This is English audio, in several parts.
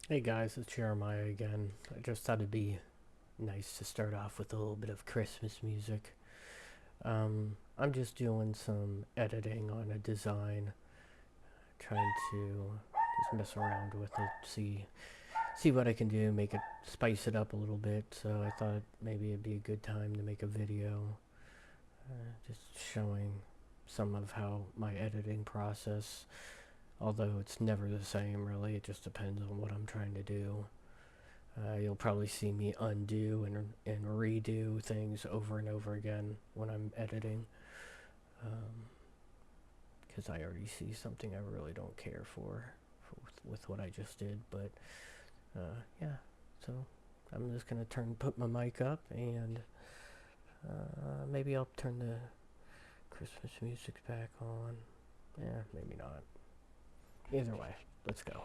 Hey guys, it's Jeremiah again. I just thought it'd be nice to start off with a little bit of Christmas music. I'm just doing some editing on a design, trying to just mess around with it, see what I can do, make it spice it up a little bit. So I thought maybe it'd be a good time to make a video, just showing some of how my editing process, although it's never the same really, it just depends on what I'm trying to do. You'll probably see me undo and redo things over and over again when I'm editing, because I already see something I really don't care with what I just did. But yeah, so I'm just gonna put my mic up, and maybe I'll turn the Christmas music back on. Yeah, maybe not. Either way, let's go.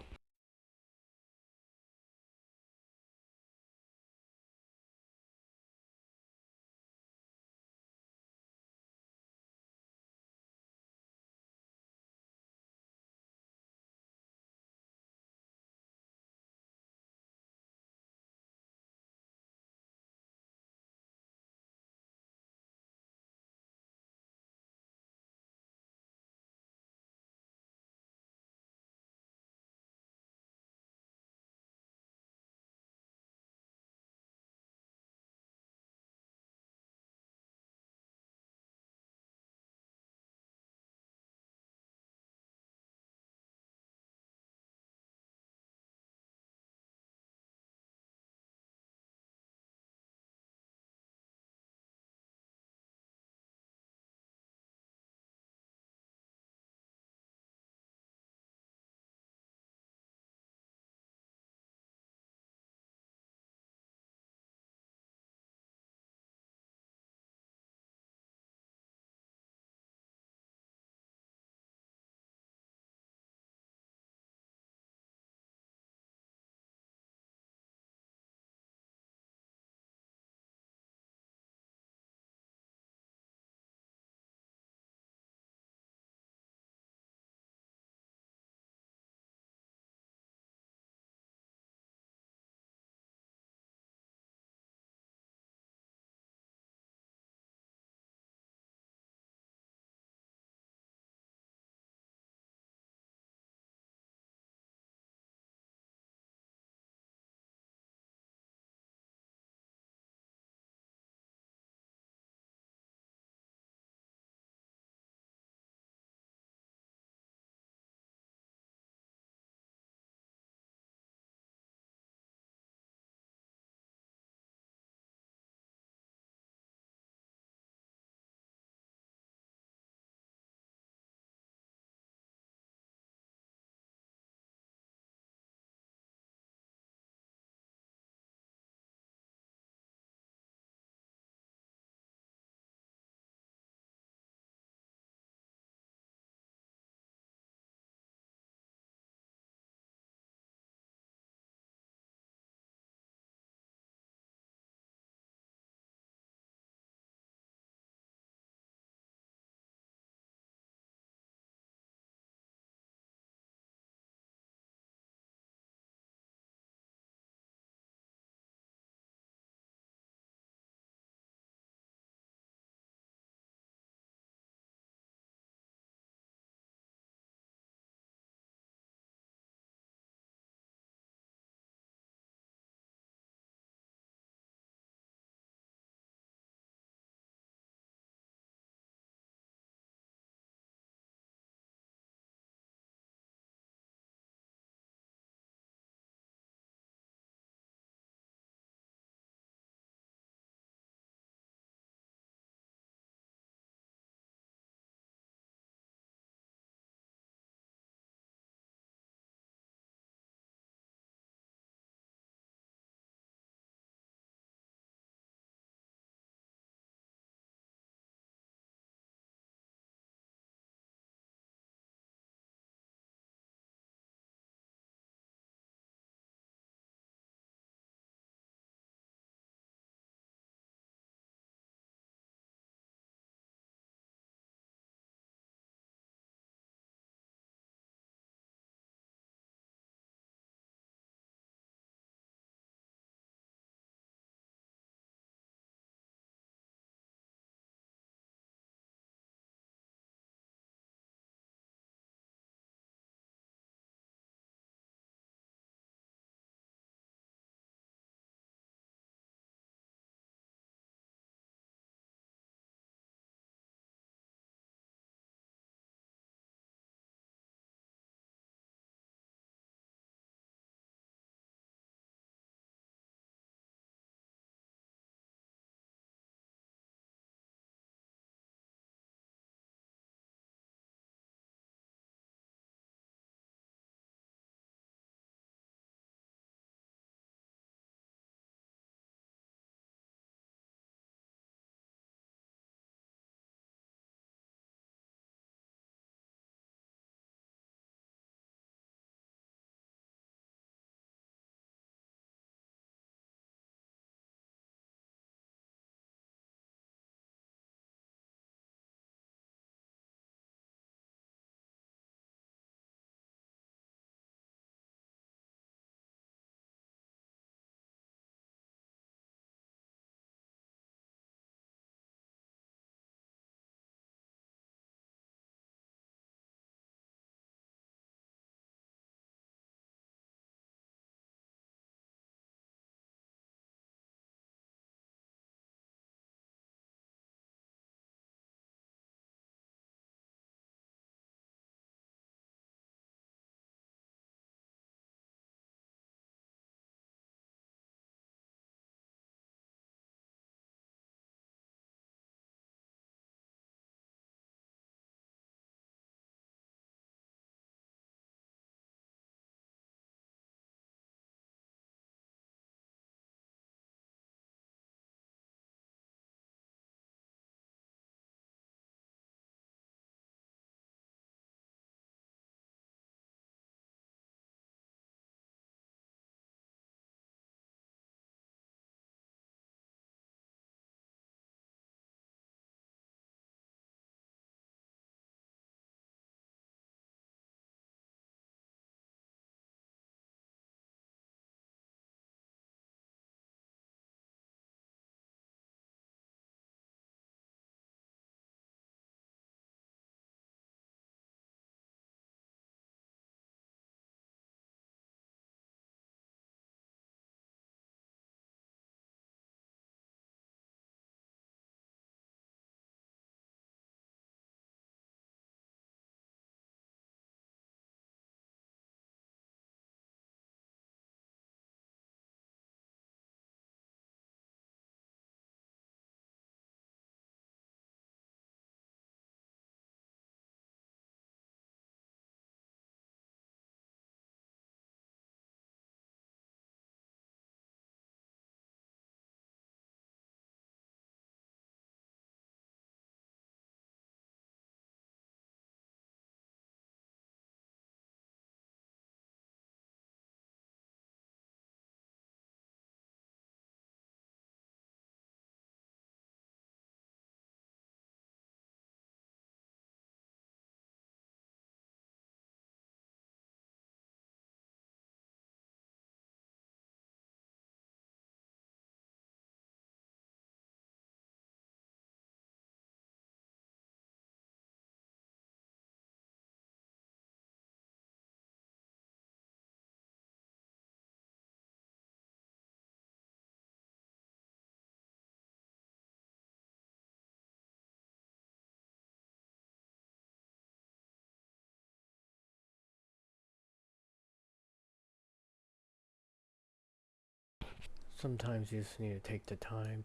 sometimes you just need to take the time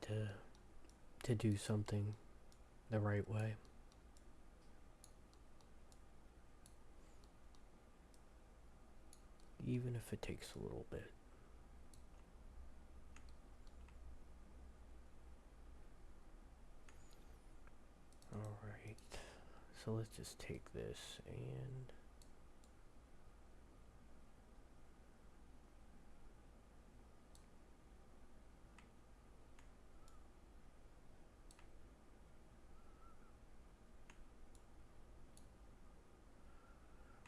to do something the right way. Even if it takes a little bit. Alright, so let's just take this and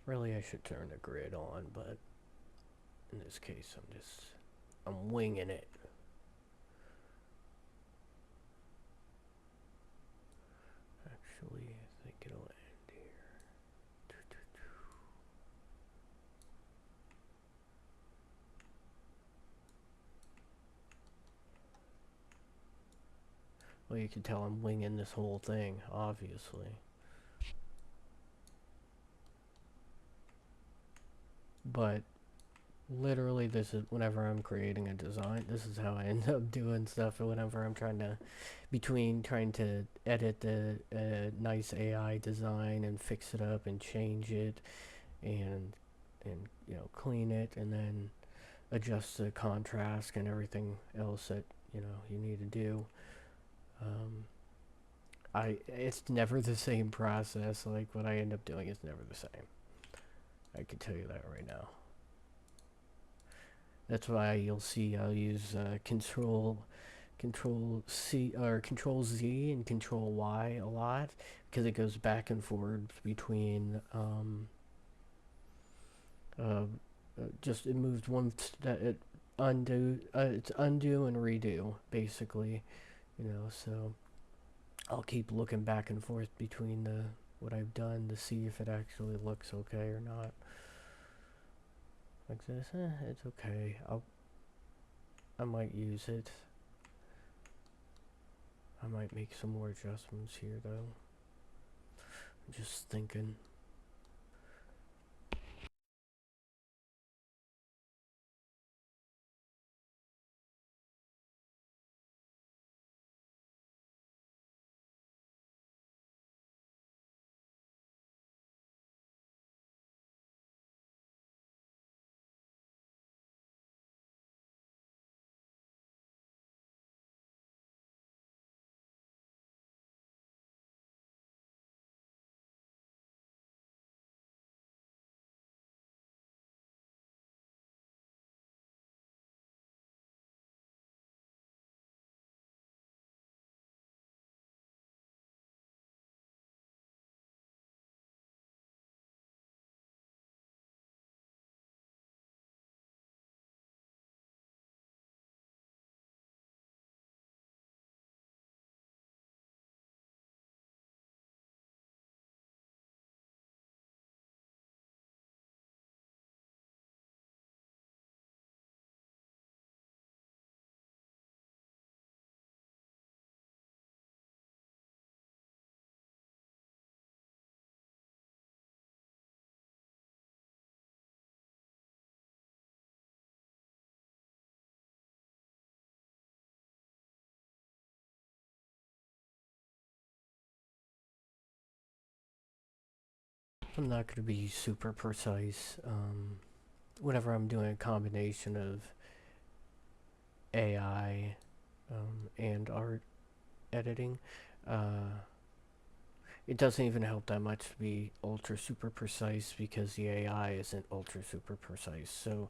really I should turn the grid on, but in this case I'm winging it. Actually, I think it'll end here. Well, you can tell I'm winging this whole thing, obviously. But literally, this is whenever I'm creating a design, this is how I end up doing stuff. Whenever I'm trying to edit the nice AI design and fix it up and change it and clean it and then adjust the contrast and everything else that you need to do. It's never the same process. Like what I end up doing is never the same. I can tell you that right now. That's why you'll see I'll use Control C or Control Z and Control Y a lot because it goes back and forth between just it moves one it it's undo and redo basically, so I'll keep looking back and forth between what I've done to see if it actually looks okay or not. Like this, it's okay. I might use it. I might make some more adjustments here though. I'm just thinking. I'm not going to be super precise. Whenever I'm doing a combination of AI and art editing, it doesn't even help that much to be ultra super precise because the AI isn't ultra super precise. So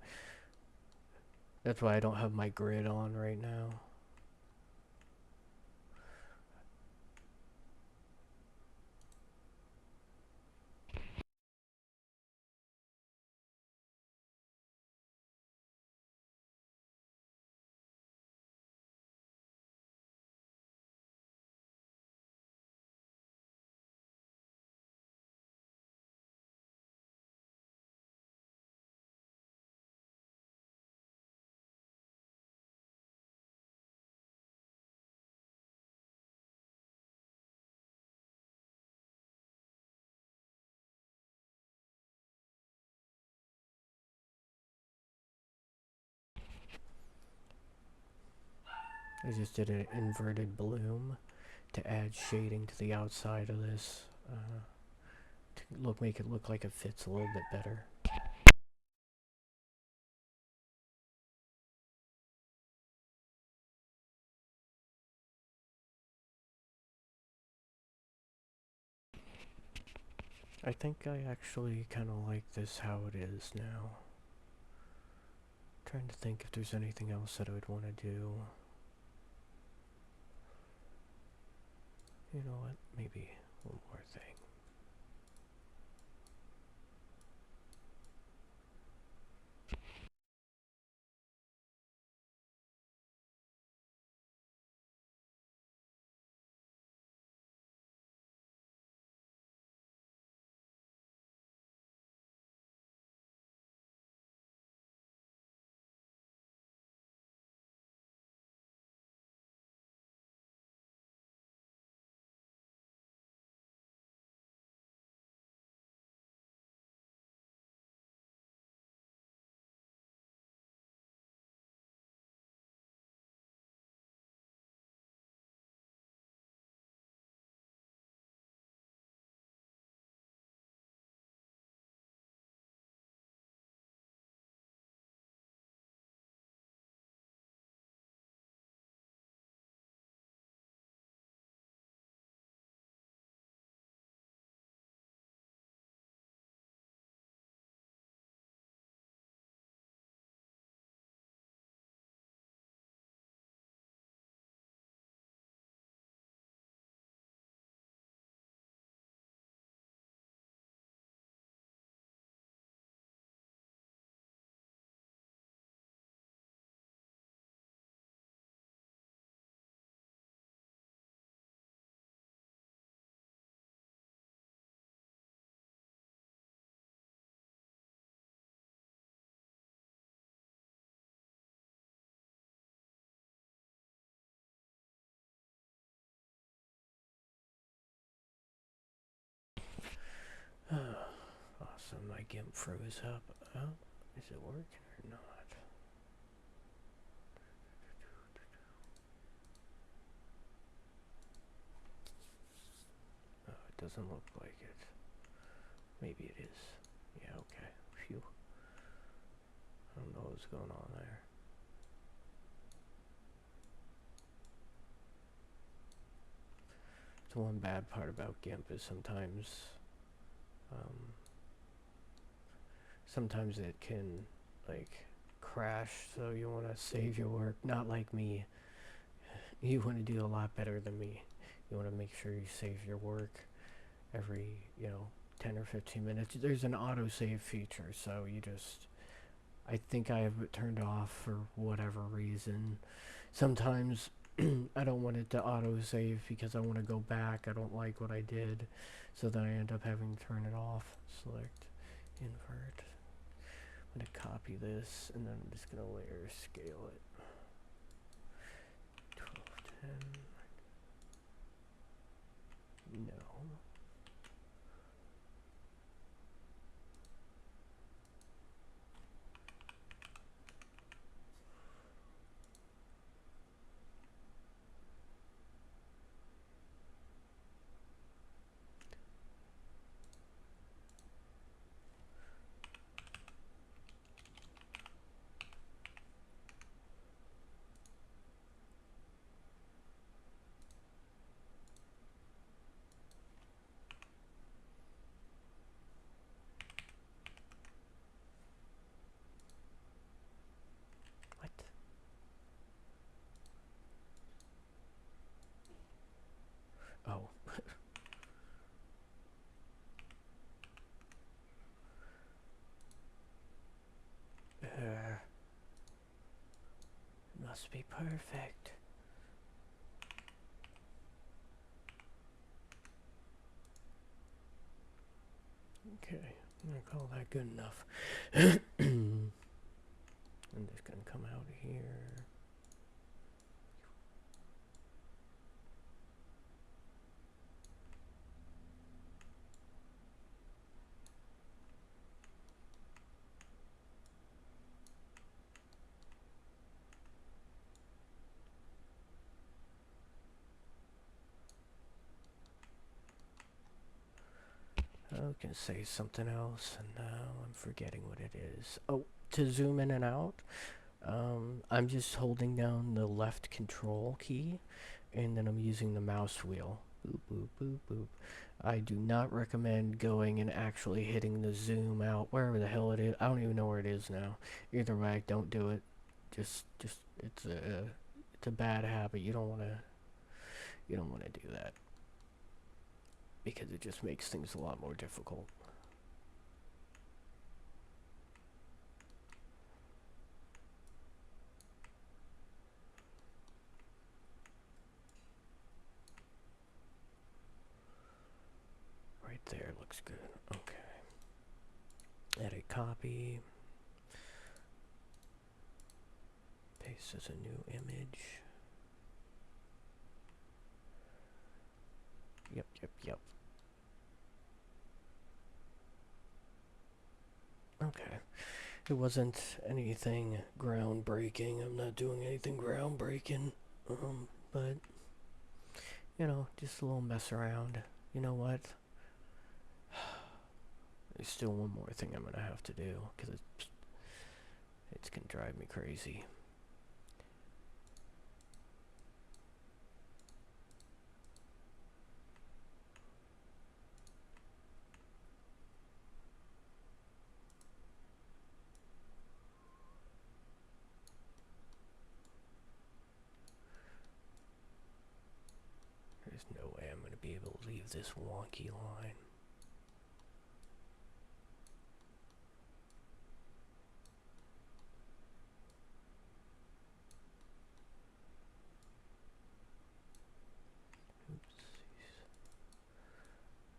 that's why I don't have my grid on right now. I just did an inverted bloom to add shading to the outside of this, to make it look like it fits a little bit better. I think I actually kind of like this how it is now. Trying to think if there's anything else that I would want to do. You know what? Maybe one more thing. Awesome, my Gimp froze up. Oh, is it working or not? Oh, it doesn't look like it. Maybe it is. Yeah, okay. Phew. I don't know what's going on there. The one bad part about Gimp is sometimes it can like crash, so you want to save your work. Not like me. You want to do a lot better than me. You want to make sure you save your work every 10 or 15 minutes. There's an autosave feature, so I think I have it turned off for whatever reason. Sometimes I don't want it to autosave because I want to go back. I don't like what I did, so then I end up having to turn it off. Select invert. I'm going to copy this, and then I'm just going to layer scale it. 1210. No. What? Oh. Must be perfect. Okay, I'm gonna call that good enough. I'm just gonna come out here. was gonna say something else, and now I'm forgetting what it is. Oh, to zoom in and out, I'm just holding down the left control key, and then I'm using the mouse wheel. Boop, boop, boop, boop. I do not recommend going and actually hitting the zoom out, wherever the hell it is. I don't even know where it is now. Either way, don't do it. Just, it's a bad habit. You don't wanna do that. Because it just makes things a lot more difficult. Right there looks good. Okay. Edit copy. Paste as a new image. Yep. Okay. It wasn't anything groundbreaking. I'm not doing anything groundbreaking. But, just a little mess around. You know what? There's still one more thing I'm gonna have to do, because it's gonna drive me crazy. There's no way I'm gonna be able to leave this wonky line.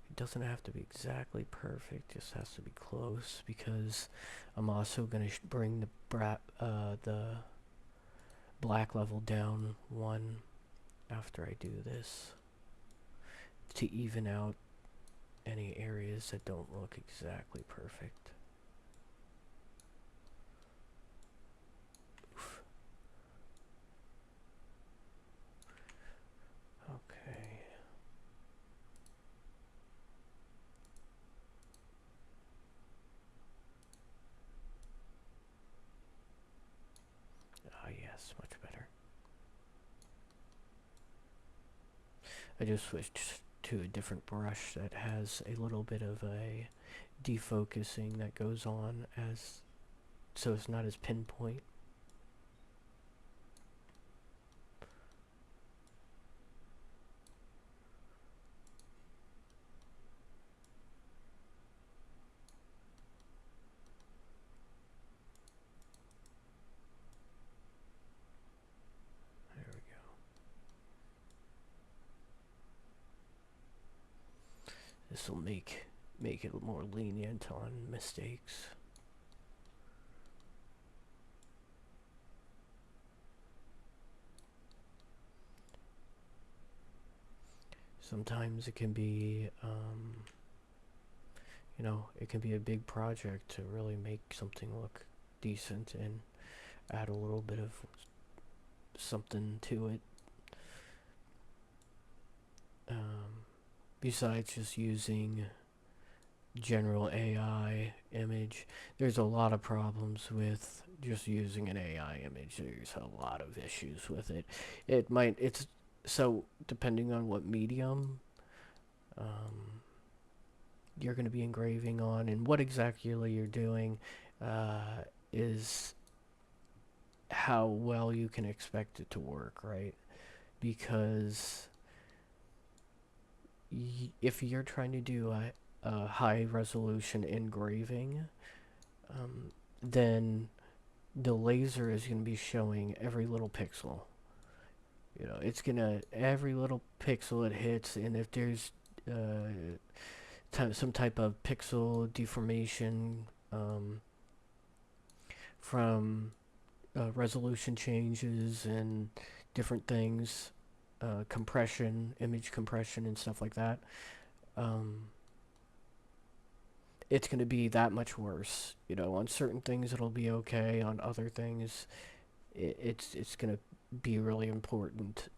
It doesn't have to be exactly perfect, just has to be close, because I'm also going to bring the black level down one after I do this to even out any areas that don't look exactly perfect. Oof. Okay. Ah, yes, much better. I just switched to a different brush that has a little bit of a defocusing that goes on, as so it's not as pinpoint. There we go. This will make it more lenient on mistakes. Sometimes it can be, it can be a big project to really make something look decent and add a little bit of something to it. Besides just using general AI image, there's a lot of problems with just using an AI image. There's a lot of issues with it. So depending on what medium you're going to be engraving on and what exactly you're doing, is how well you can expect it to work, right? Because if you're trying to do a high resolution engraving, then the laser is going to be showing every little pixel. It's gonna, every little pixel it hits, and if there's some type of pixel deformation from resolution changes and different things, compression, image compression and stuff like that, it's going to be that much worse. On certain things it'll be okay, on other things it's going to be really important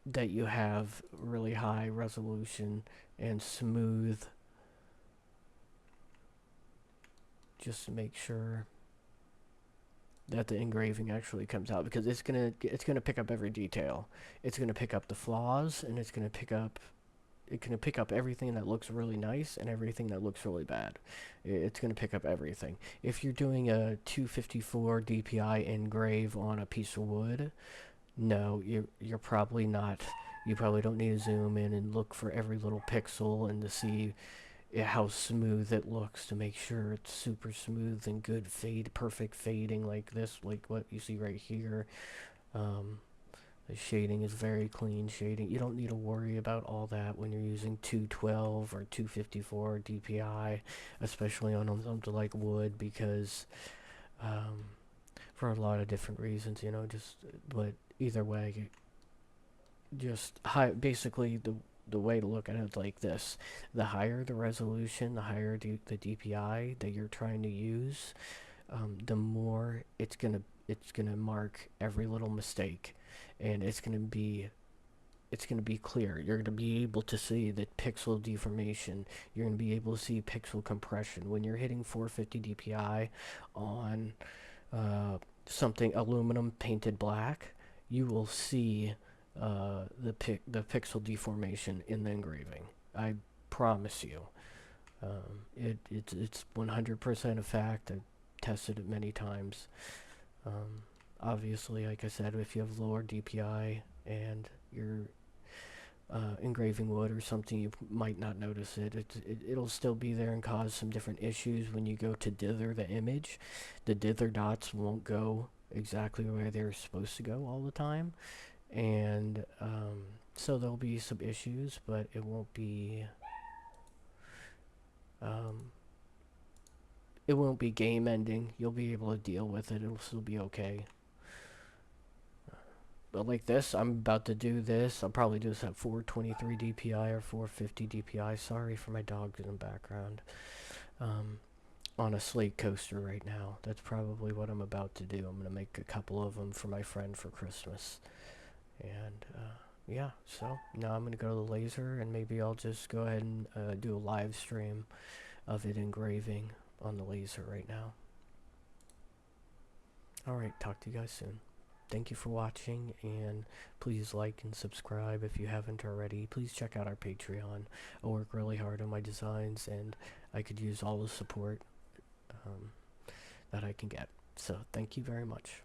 that you have really high resolution and smooth just to make sure that the engraving actually comes out, because it's gonna pick up every detail. It's gonna pick up the flaws, and it's gonna pick up everything that looks really nice and everything that looks really bad. It's going to pick up everything. If you're doing a 254 DPI engrave on a piece of wood, no, you're probably not. You probably don't need to zoom in and look for every little pixel and to see how smooth it looks, to make sure it's super smooth and good perfect fading like this, like what you see right here. Um, the shading is very clean shading. You don't need to worry about all that when you're using 212 or 254 DPI, especially on something like wood, because for a lot of different reasons, but either way, basically the way to look at it is like this: the higher the resolution, the higher the DPI that you're trying to use, the more it's gonna mark every little mistake, and it's gonna be clear. You're gonna be able to see the pixel deformation. You're gonna be able to see pixel compression when you're hitting 450 DPI on something aluminum painted black. You will see the pixel deformation in the engraving. I promise you. It's 100% a fact. I've tested it many times. Obviously, like I said, if you have lower DPI and you're engraving wood or something, you might not notice it. It'll still be there and cause some different issues when you go to dither the image. The dither dots won't go exactly where they're supposed to go all the time, and so there'll be some issues, but it won't be game ending. You'll be able to deal with it. It'll still be okay. But like this, I'm about to do this. I'll probably do this at 423 DPI or 450 DPI. Sorry for my dogs in the background. On a slate coaster right now. That's probably what I'm about to do. I'm going to make a couple of them for my friend for Christmas. And yeah, so now I'm going to go to the laser, and maybe I'll just go ahead and do a live stream of it engraving on the laser right now. Alright, talk to you guys soon. Thank you for watching, and please like and subscribe if you haven't already. Please check out our Patreon. I work really hard on my designs, and I could use all the support that I can get. So thank you very much.